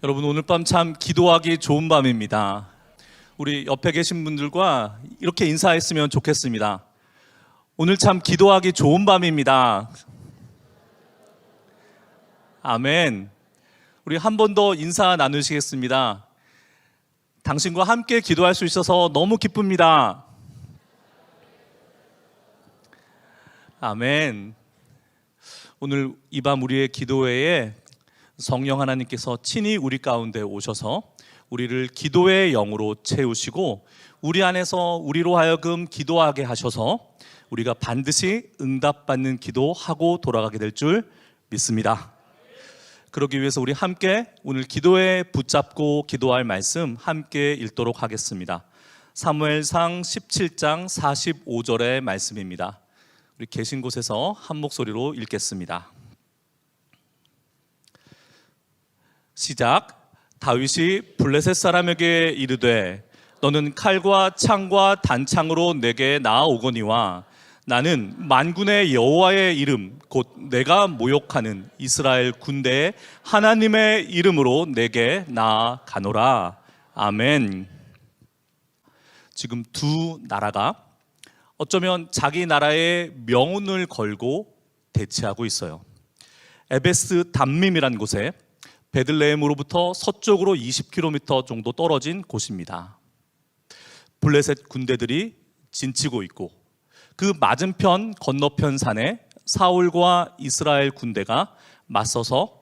여러분, 오늘 밤 참 기도하기 좋은 밤입니다. 우리 옆에 계신 분들과 이렇게 인사했으면 좋겠습니다. 오늘 참 기도하기 좋은 밤입니다. 아멘. 우리 한 번 더 인사 나누시겠습니다. 당신과 함께 기도할 수 있어서 너무 기쁩니다. 아멘. 오늘 이 밤 우리의 기도회에 성령 하나님께서 친히 우리 가운데 오셔서 우리를 기도의 영으로 채우시고 우리 안에서 우리로 하여금 기도하게 하셔서 우리가 반드시 응답받는 기도하고 돌아가게 될 줄 믿습니다. 그러기 위해서 우리 함께 오늘 기도에 붙잡고 기도할 말씀 함께 읽도록 하겠습니다. 사무엘상 17장 45절의 말씀입니다. 우리 계신 곳에서 한 목소리로 읽겠습니다. 시작. 다윗이 블레셋 사람에게 이르되 너는 칼과 창과 단창으로 내게 나아오거니와 나는 만군의 여호와의 이름 곧 내가 모욕하는 이스라엘 군대의 하나님의 이름으로 내게 나아가노라. 아멘. 지금 두 나라가 어쩌면 자기 나라의 명운을 걸고 대치하고 있어요. 에베스 담밈이라는 곳에 베들레헴으로부터 서쪽으로 20km 정도 떨어진 곳입니다. 블레셋 군대들이 진치고 있고 그 맞은편 건너편 산에 사울과 이스라엘 군대가 맞서서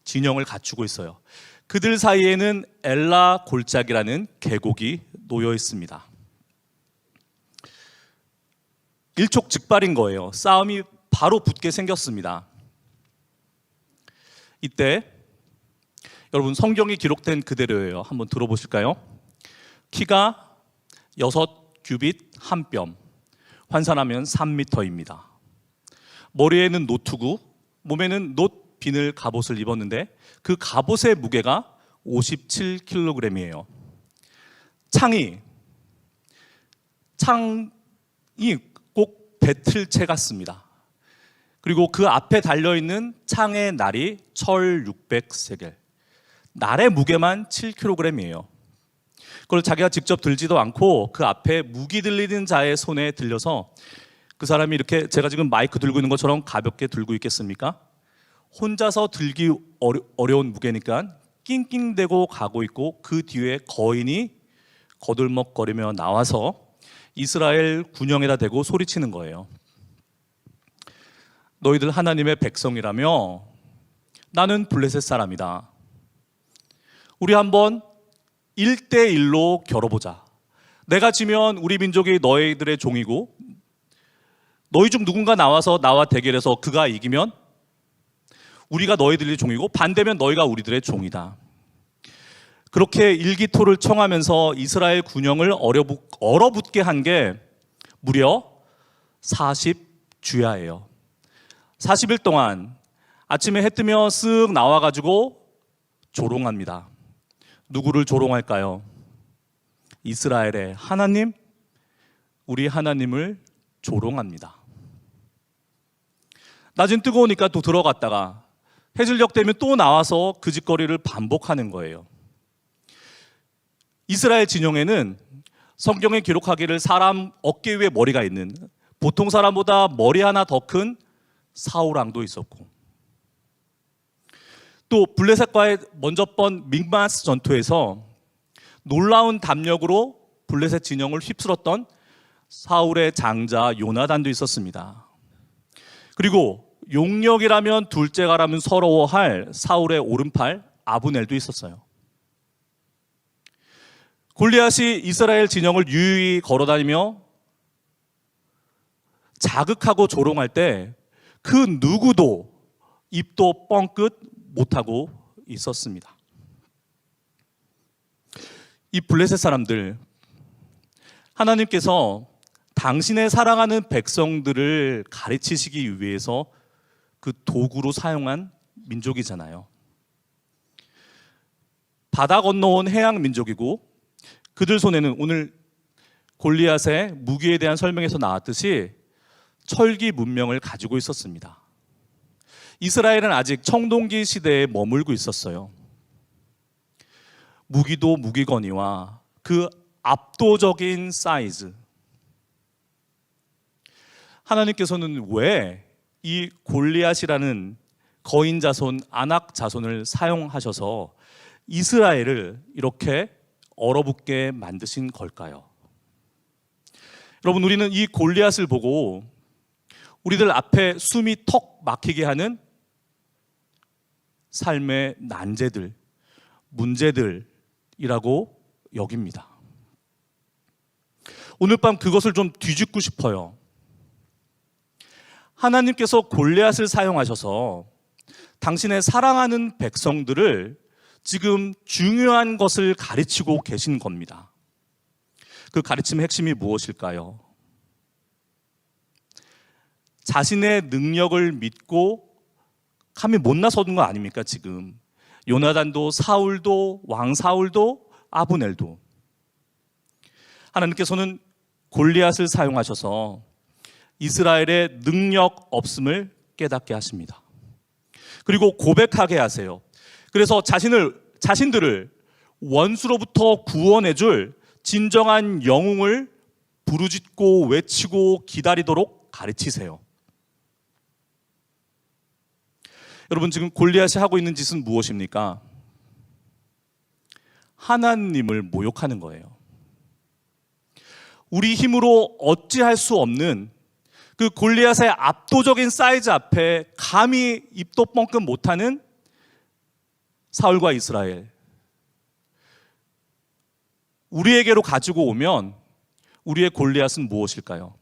진영을 갖추고 있어요. 그들 사이에는 엘라 골짜기라는 계곡이 놓여 있습니다. 일촉즉발인 거예요. 싸움이 바로 붙게 생겼습니다. 이때 여러분, 성경이 기록된 그대로예요. 한번 들어보실까요? 키가 6규빗 한 뼘, 환산하면 3m입니다. 머리에는 노투구, 몸에는 놋 비늘 갑옷을 입었는데 그 갑옷의 무게가 57kg이에요. 창이 꼭 배틀채 같습니다. 그리고 그 앞에 달려있는 창의 날이 철 600세겔. 날의 무게만 7kg이에요. 그걸 자기가 직접 들지도 않고 그 앞에 무기 들리는 자의 손에 들려서 그 사람이 이렇게 제가 지금 마이크 들고 있는 것처럼 가볍게 들고 있겠습니까? 혼자서 들기 어려운 무게니까 낑낑대고 가고 있고 그 뒤에 거인이 거들먹거리며 나와서 이스라엘 군영에다 대고 소리치는 거예요. 너희들 하나님의 백성이라며 나는 블레셋 사람이다. 우리 한번 1대1로 겨뤄보자. 내가 지면 우리 민족이 너희들의 종이고 너희 중 누군가 나와서 나와 대결해서 그가 이기면 우리가 너희들의 종이고 반대면 너희가 우리들의 종이다. 그렇게 일기토를 청하면서 이스라엘 군영을 얼어붙게 한 게 무려 40주야예요. 40일 동안 아침에 해 뜨면 쓱 나와가지고 조롱합니다. 누구를 조롱할까요? 이스라엘의 하나님, 우리 하나님을 조롱합니다. 낮은 뜨거우니까 또 들어갔다가 해질녘 되면 또 나와서 그 짓거리를 반복하는 거예요. 이스라엘 진영에는 성경에 기록하기를 사람 어깨 위에 머리가 있는 보통 사람보다 머리 하나 더 큰 사울 왕도 있었고 또 블레셋과의 먼저 번 믹마스 전투에서 놀라운 담력으로 블레셋 진영을 휩쓸었던 사울의 장자 요나단도 있었습니다. 그리고 용력이라면 둘째가라면 서러워할 사울의 오른팔 아브넬도 있었어요. 골리앗이 이스라엘 진영을 유유히 걸어다니며 자극하고 조롱할 때 그 누구도 입도 뻥끗 못하고 있었습니다. 이 블레셋 사람들, 하나님께서 당신의 사랑하는 백성들을 가르치시기 위해서 그 도구로 사용한 민족이잖아요. 바다 건너온 해양 민족이고 그들 손에는 오늘 골리앗의 무기에 대한 설명에서 나왔듯이 철기 문명을 가지고 있었습니다. 이스라엘은 아직 청동기 시대에 머물고 있었어요. 무기도 무기거니와 그 압도적인 사이즈. 하나님께서는 왜 이 골리앗이라는 거인 자손, 아낙 자손을 사용하셔서 이스라엘을 이렇게 얼어붙게 만드신 걸까요? 여러분, 우리는 이 골리앗을 보고 우리들 앞에 숨이 턱 막히게 하는 삶의 난제들, 문제들이라고 여깁니다. 오늘 밤 그것을 좀 뒤집고 싶어요. 하나님께서 골리앗을 사용하셔서 당신의 사랑하는 백성들을 지금 중요한 것을 가르치고 계신 겁니다. 그 가르침의 핵심이 무엇일까요? 자신의 능력을 믿고 감히 못 나서는 거 아닙니까? 지금 요나단도, 사울도, 왕 사울도, 아브넬도. 하나님께서는 골리앗을 사용하셔서 이스라엘의 능력 없음을 깨닫게 하십니다. 그리고 고백하게 하세요. 그래서 자신들을 원수로부터 구원해줄 진정한 영웅을 부르짖고 외치고 기다리도록 가르치세요. 여러분, 지금 골리앗이 하고 있는 짓은 무엇입니까? 하나님을 모욕하는 거예요. 우리 힘으로 어찌할 수 없는 그 골리앗의 압도적인 사이즈 앞에 감히 입도 뻥끗 못하는 사울과 이스라엘. 우리에게로 가지고 오면 우리의 골리앗은 무엇일까요?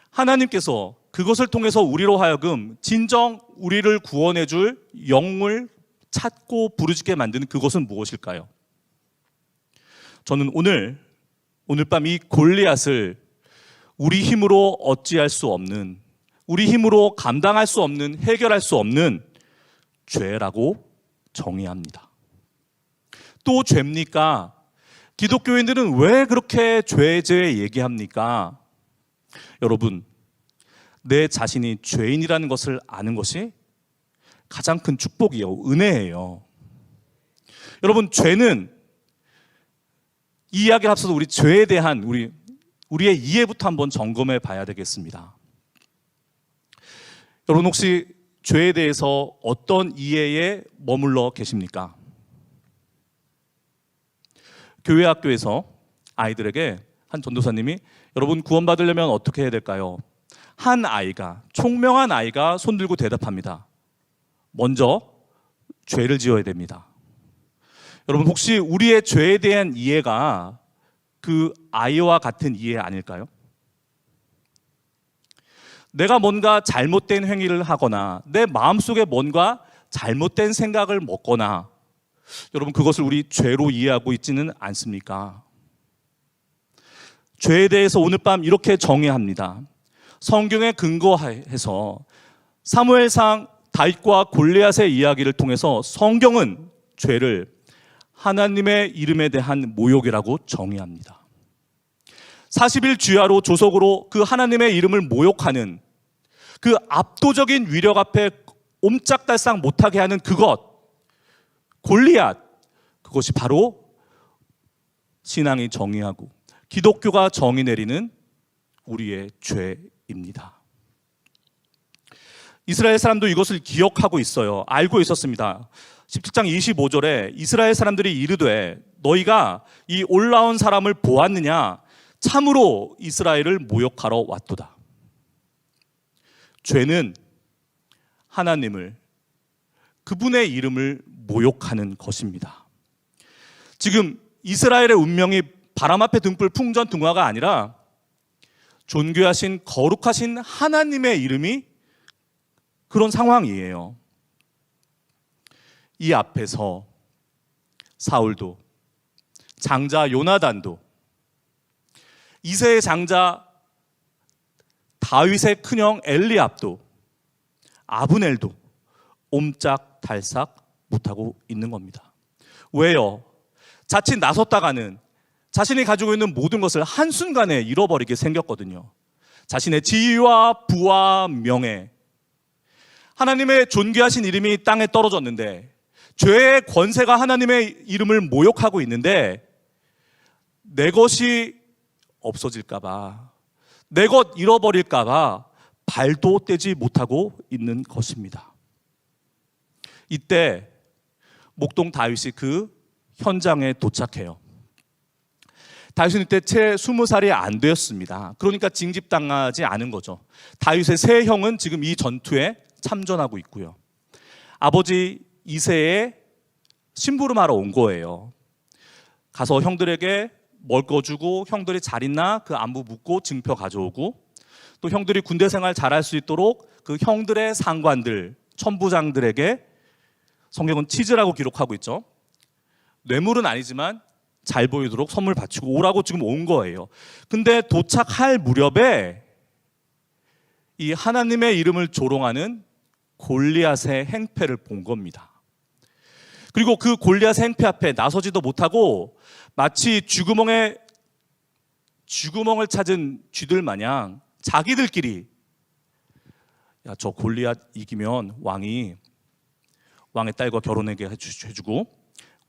하나님께서 그것을 통해서 우리로 하여금 진정 우리를 구원해 줄 영웅을 찾고 부르짖게 만드는 그것은 무엇일까요? 저는 오늘 밤 이 골리앗을 우리 힘으로 어찌할 수 없는, 우리 힘으로 감당할 수 없는, 해결할 수 없는 죄라고 정의합니다. 또 죄입니까? 기독교인들은 왜 그렇게 죄 얘기합니까? 여러분, 내 자신이 죄인이라는 것을 아는 것이 가장 큰 축복이요, 은혜예요. 여러분, 죄는 이 이야기를 앞서서 우리 죄에 대한 우리의 이해부터 한번 점검해 봐야 되겠습니다. 여러분, 혹시 죄에 대해서 어떤 이해에 머물러 계십니까? 교회 학교에서 아이들에게 한 전도사님이 여러분 구원받으려면 어떻게 해야 될까요? 한 아이가, 총명한 아이가 손 들고 대답합니다. 먼저 죄를 지어야 됩니다. 여러분, 혹시 우리의 죄에 대한 이해가 그 아이와 같은 이해 아닐까요? 내가 뭔가 잘못된 행위를 하거나 내 마음속에 뭔가 잘못된 생각을 먹거나, 여러분, 그것을 우리 죄로 이해하고 있지는 않습니까? 죄에 대해서 오늘 밤 이렇게 정의합니다. 성경에 근거해서 사무엘상 다윗과 골리앗의 이야기를 통해서 성경은 죄를 하나님의 이름에 대한 모욕이라고 정의합니다. 40일 주야로 조석으로 그 하나님의 이름을 모욕하는 그 압도적인 위력 앞에 옴짝달싹 못하게 하는 그것, 골리앗, 그것이 바로 신앙이 정의하고 기독교가 정의 내리는 우리의 죄입니다. 이스라엘 사람도 이것을 기억하고 있어요. 알고 있었습니다. 17장 25절에 이스라엘 사람들이 이르되 너희가 이 올라온 사람을 보았느냐? 참으로 이스라엘을 모욕하러 왔도다. 죄는 하나님을, 그분의 이름을 모욕하는 것입니다. 지금 이스라엘의 운명이 바람 앞에 등불 풍전등화가 아니라 존귀하신 거룩하신 하나님의 이름이 그런 상황이에요. 이 앞에서 사울도, 장자 요나단도, 이새의 장자 다윗의 큰형 엘리압도, 아브넬도 옴짝달싹 못하고 있는 겁니다. 왜요? 자칫 나섰다가는 자신이 가지고 있는 모든 것을 한순간에 잃어버리게 생겼거든요. 자신의 지위와 부와 명예, 하나님의 존귀하신 이름이 땅에 떨어졌는데 죄의 권세가 하나님의 이름을 모욕하고 있는데 내 것이 없어질까 봐, 내 것 잃어버릴까 봐 발도 떼지 못하고 있는 것입니다. 이때 목동 다윗이 그 현장에 도착해요. 다윗은 이때 채 20살이 안 되었습니다. 그러니까 징집당하지 않은 거죠. 다윗의 세 형은 지금 이 전투에 참전하고 있고요. 아버지 이새의 심부름하러 온 거예요. 가서 형들에게 먹어주고, 형들이 잘 있나 그 안부 묻고 증표 가져오고, 또 형들이 군대 생활 잘할 수 있도록 그 형들의 상관들, 천부장들에게, 성경은 치즈라고 기록하고 있죠. 뇌물은 아니지만 잘 보이도록 선물 바치고 오라고 지금 온 거예요. 근데 도착할 무렵에 이 하나님의 이름을 조롱하는 골리앗의 행패를 본 겁니다. 그리고 그 골리앗의 행패 앞에 나서지도 못하고 마치 쥐구멍을 찾은 쥐들 마냥 자기들끼리, 야, 저 골리앗 이기면 왕의 딸과 결혼하게 해주고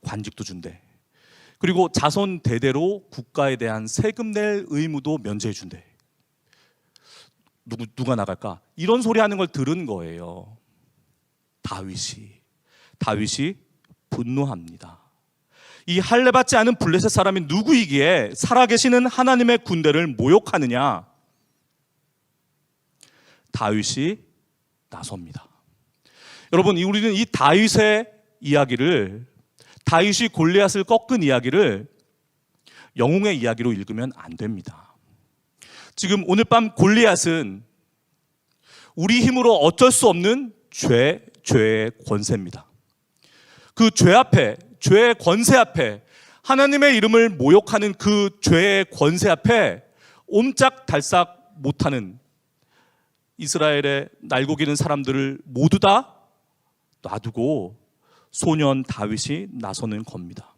관직도 준대. 그리고 자손 대대로 국가에 대한 세금 낼 의무도 면제해 준대. 누가 나갈까? 이런 소리 하는 걸 들은 거예요. 다윗이 분노합니다. 이 할례 받지 않은 블레셋 사람이 누구이기에 살아계시는 하나님의 군대를 모욕하느냐? 다윗이 나섭니다. 여러분, 우리는 이 다윗의 이야기를, 다윗이 골리앗을 꺾은 이야기를 영웅의 이야기로 읽으면 안 됩니다. 지금 오늘 밤 골리앗은 우리 힘으로 어쩔 수 없는 죄의 권세입니다. 그 죄 앞에, 죄의 권세 앞에, 하나님의 이름을 모욕하는 그 죄의 권세 앞에 옴짝달싹 못하는 이스라엘의 날고기는 사람들을 모두 다 놔두고 소년 다윗이 나서는 겁니다.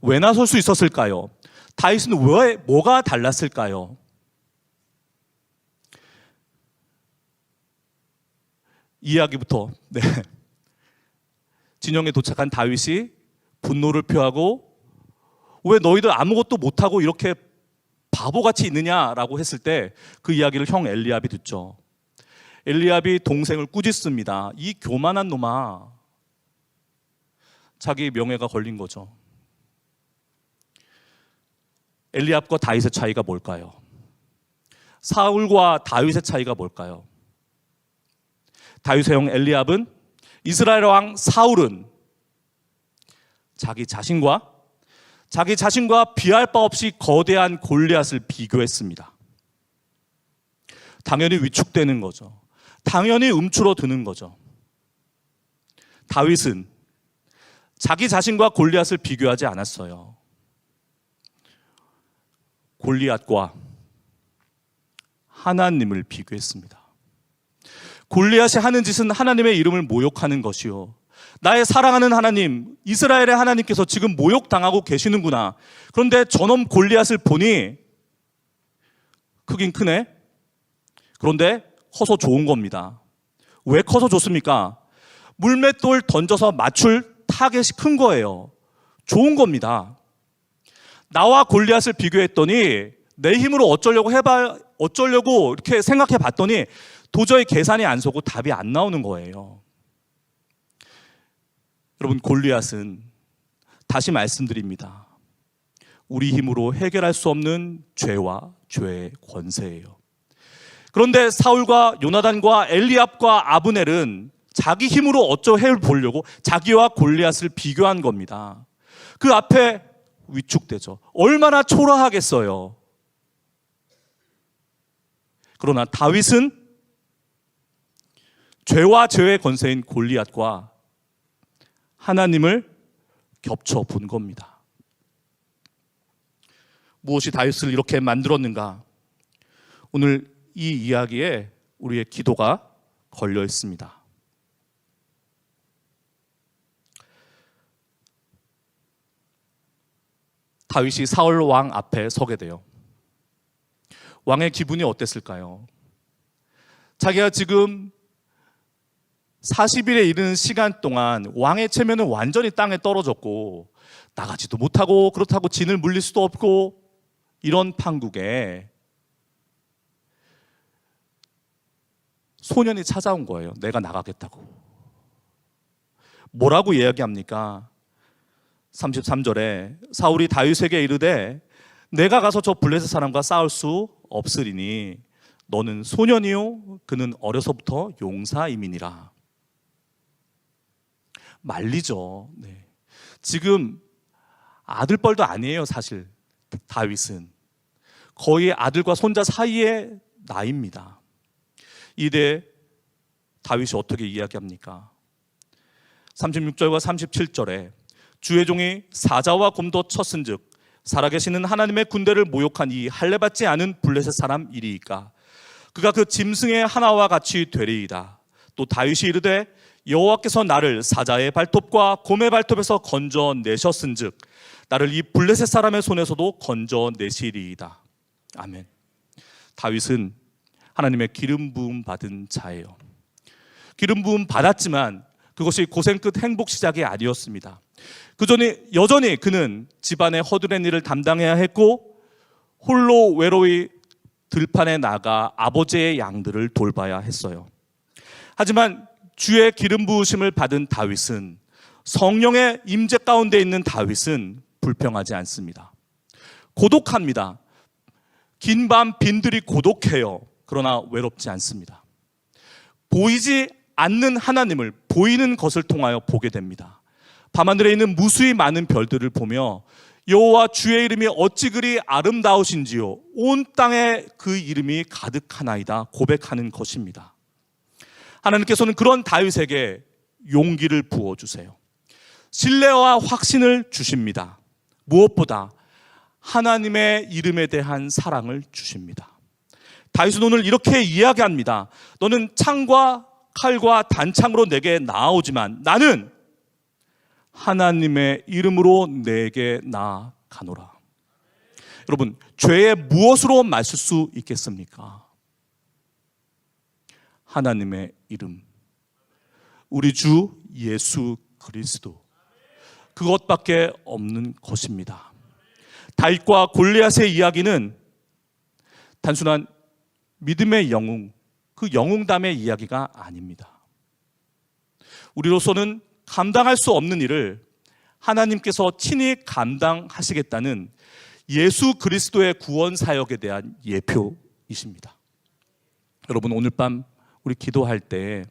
왜 나설 수 있었을까요? 다윗은 왜, 뭐가 달랐을까요? 이야기부터, 진영에 도착한 다윗이 분노를 표하고, 왜 너희들 아무것도 못하고 이렇게 바보같이 있느냐라고 했을 때 그 이야기를 형 엘리압이 듣죠. 엘리압이 동생을 꾸짖습니다. 이 교만한 놈아. 자기 명예가 걸린 거죠. 엘리압과 다윗의 차이가 뭘까요? 사울과 다윗의 차이가 뭘까요? 다윗의 형 엘리압은, 이스라엘 왕 사울은 자기 자신과 비할 바 없이 거대한 골리앗을 비교했습니다. 당연히 위축되는 거죠. 당연히 움츠러드는 거죠. 다윗은 자기 자신과 골리앗을 비교하지 않았어요. 골리앗과 하나님을 비교했습니다. 골리앗이 하는 짓은 하나님의 이름을 모욕하는 것이요, 나의 사랑하는 하나님, 이스라엘의 하나님께서 지금 모욕당하고 계시는구나. 그런데 저놈 골리앗을 보니 크긴 크네. 그런데 커서 좋은 겁니다. 왜 커서 좋습니까? 물맷돌 던져서 맞출 타겟이 큰 거예요. 좋은 겁니다. 나와 골리앗을 비교했더니 내 힘으로 어쩌려고 이렇게 생각해 봤더니 도저히 계산이 안 서고 답이 안 나오는 거예요. 여러분, 골리앗은, 다시 말씀드립니다, 우리 힘으로 해결할 수 없는 죄와 죄의 권세예요. 그런데 사울과 요나단과 엘리압과 아브넬은 자기 힘으로 어쩌해 보려고 자기와 골리앗을 비교한 겁니다. 그 앞에 위축되죠. 얼마나 초라하겠어요. 그러나 다윗은 죄와 죄의 권세인 골리앗과 하나님을 겹쳐 본 겁니다. 무엇이 다윗을 이렇게 만들었는가? 오늘 이 이야기에 우리의 기도가 걸려 있습니다. 다윗이 사울 왕 앞에 서게 돼요. 왕의 기분이 어땠을까요? 자기가 지금 40일에 이르는 시간 동안 왕의 체면은 완전히 땅에 떨어졌고 나가지도 못하고 그렇다고 진을 물릴 수도 없고 이런 판국에 소년이 찾아온 거예요. 내가 나가겠다고. 뭐라고 이야기합니까? 33절에 사울이 다윗에게 이르되 내가 가서 저 블레셋 사람과 싸울 수 없으리니 너는 소년이요 그는 어려서부터 용사임이니라. 말리죠. 네. 지금 아들뻘도 아니에요. 사실 다윗은 거의 아들과 손자 사이의 나이입니다. 이때 다윗이 어떻게 이야기합니까? 36절과 37절에 주의 종이 사자와 곰도 쳤은즉 살아계시는 하나님의 군대를 모욕한 이 할례받지 않은 블레셋 사람 이리이까 그가 그 짐승의 하나와 같이 되리이다. 또 다윗이 이르되 여호와께서 나를 사자의 발톱과 곰의 발톱에서 건져내셨은즉 나를 이 블레셋 사람의 손에서도 건져내시리이다. 아멘. 다윗은 하나님의 기름 부음 받은 자예요. 기름 부음 받았지만 그것이 고생 끝 행복 시작이 아니었습니다. 여전히 그는 집안의 허드렛 일을 담당해야 했고 홀로 외로이 들판에 나가 아버지의 양들을 돌봐야 했어요. 하지만 주의 기름 부으심을 받은 다윗은, 성령의 임재 가운데 있는 다윗은 불평하지 않습니다. 고독합니다. 긴 밤 빈들이 고독해요. 그러나 외롭지 않습니다. 보이지 않는 하나님을 보이는 것을 통하여 보게 됩니다. 밤하늘에 있는 무수히 많은 별들을 보며 여호와 주의 이름이 어찌 그리 아름다우신지요 온 땅에 그 이름이 가득하나이다 고백하는 것입니다. 하나님께서는 그런 다윗에게 용기를 부어주세요. 신뢰와 확신을 주십니다. 무엇보다 하나님의 이름에 대한 사랑을 주십니다. 다윗은 오늘 이렇게 이야기합니다. 너는 창과 칼과 단창으로 내게 나아오지만 나는 하나님의 이름으로 내게 나아가노라. 여러분, 죄에 무엇으로 맞설 수 있겠습니까? 하나님의 이름, 우리 주 예수 그리스도, 그것밖에 없는 것입니다. 다윗과 골리앗의 이야기는 단순한 믿음의 영웅, 그 영웅담의 이야기가 아닙니다. 우리로서는 감당할 수 없는 일을 하나님께서 친히 감당하시겠다는 예수 그리스도의 구원 사역에 대한 예표이십니다. 여러분, 오늘 밤 우리 기도할 때,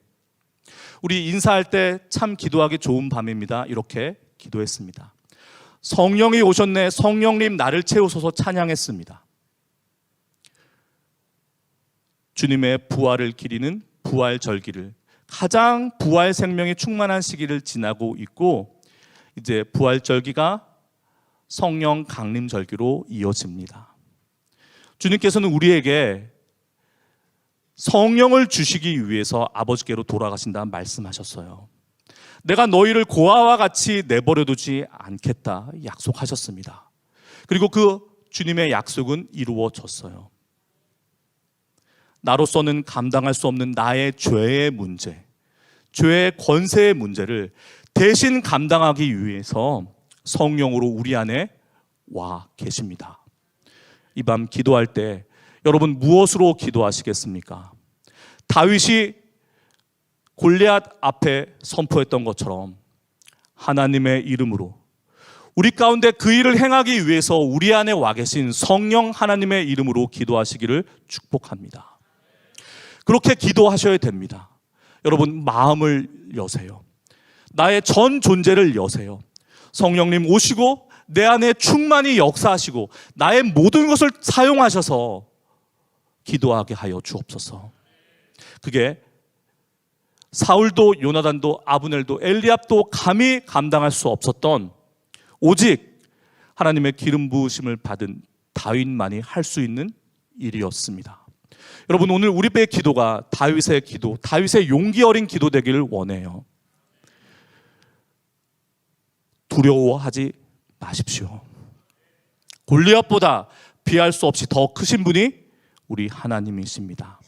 우리 인사할 때 참 기도하기 좋은 밤입니다. 이렇게 기도했습니다. 성령이 오셨네, 성령님 나를 채우소서 찬양했습니다. 주님의 부활을 기리는 부활절기를, 가장 부활 생명이 충만한 시기를 지나고 있고 이제 부활절기가 성령 강림절기로 이어집니다. 주님께서는 우리에게 성령을 주시기 위해서 아버지께로 돌아가신다 말씀하셨어요. 내가 너희를 고아와 같이 내버려두지 않겠다 약속하셨습니다. 그리고 그 주님의 약속은 이루어졌어요. 나로서는 감당할 수 없는 나의 죄의 문제, 죄의 권세의 문제를 대신 감당하기 위해서 성령으로 우리 안에 와 계십니다. 이 밤 기도할 때 여러분 무엇으로 기도하시겠습니까? 다윗이 골리앗 앞에 선포했던 것처럼 하나님의 이름으로, 우리 가운데 그 일을 행하기 위해서 우리 안에 와 계신 성령 하나님의 이름으로 기도하시기를 축복합니다. 그렇게 기도하셔야 됩니다. 여러분, 마음을 여세요. 나의 전 존재를 여세요. 성령님 오시고 내 안에 충만히 역사하시고 나의 모든 것을 사용하셔서 기도하게 하여 주옵소서. 그게 사울도 요나단도 아브넬도 엘리압도 감히 감당할 수 없었던, 오직 하나님의 기름 부으심을 받은 다윗만이 할 수 있는 일이었습니다. 여러분, 오늘 우리의 기도가 다윗의 기도, 다윗의 용기 어린 기도 되기를 원해요. 두려워하지 마십시오. 골리앗보다 비할 수 없이 더 크신 분이 우리 하나님이십니다.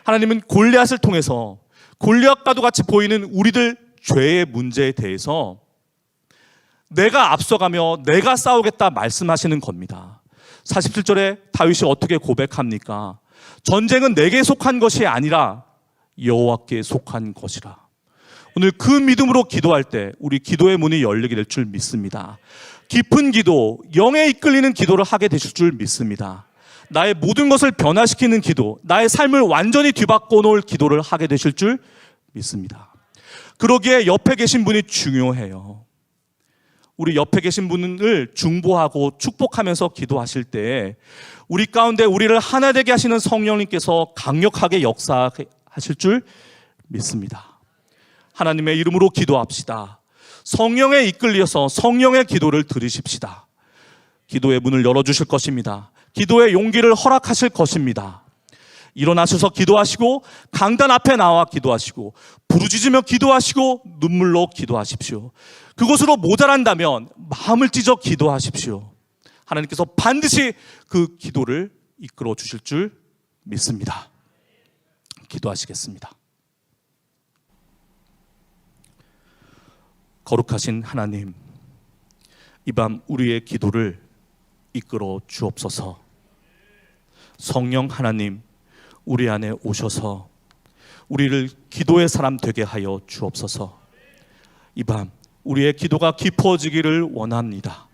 하나님은 골리앗을 통해서 골리앗과도 같이 보이는 우리들 죄의 문제에 대해서 내가 앞서가며 내가 싸우겠다 말씀하시는 겁니다. 47절에 다윗이 어떻게 고백합니까? 전쟁은 내게 속한 것이 아니라 여호와께 속한 것이라. 오늘 그 믿음으로 기도할 때 우리 기도의 문이 열리게 될 줄 믿습니다. 깊은 기도, 영에 이끌리는 기도를 하게 되실 줄 믿습니다. 나의 모든 것을 변화시키는 기도, 나의 삶을 완전히 뒤바꿔 놓을 기도를 하게 되실 줄 믿습니다. 그러기에 옆에 계신 분이 중요해요. 우리 옆에 계신 분을 중보하고 축복하면서 기도하실 때 우리 가운데 우리를 하나 되게 하시는 성령님께서 강력하게 역사하실 줄 믿습니다. 하나님의 이름으로 기도합시다. 성령에 이끌려서 성령의 기도를 들으십시다. 기도의 문을 열어주실 것입니다. 기도의 용기를 허락하실 것입니다. 일어나셔서 기도하시고 강단 앞에 나와 기도하시고 부르짖으며 기도하시고 눈물로 기도하십시오. 그것으로 모자란다면 마음을 찢어 기도하십시오. 하나님께서 반드시 그 기도를 이끌어 주실 줄 믿습니다. 기도하시겠습니다. 거룩하신 하나님, 이 밤 우리의 기도를 이끌어 주옵소서. 성령 하나님, 우리 안에 오셔서 우리를 기도의 사람 되게 하여 주옵소서. 이 밤 우리의 기도가 깊어지기를 원합니다.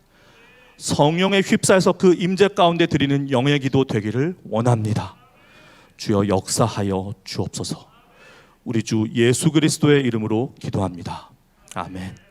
성령의 휩싸여서 그 임재 가운데 드리는 영의 기도 되기를 원합니다. 주여 역사하여 주옵소서. 우리 주 예수 그리스도의 이름으로 기도합니다. 아멘.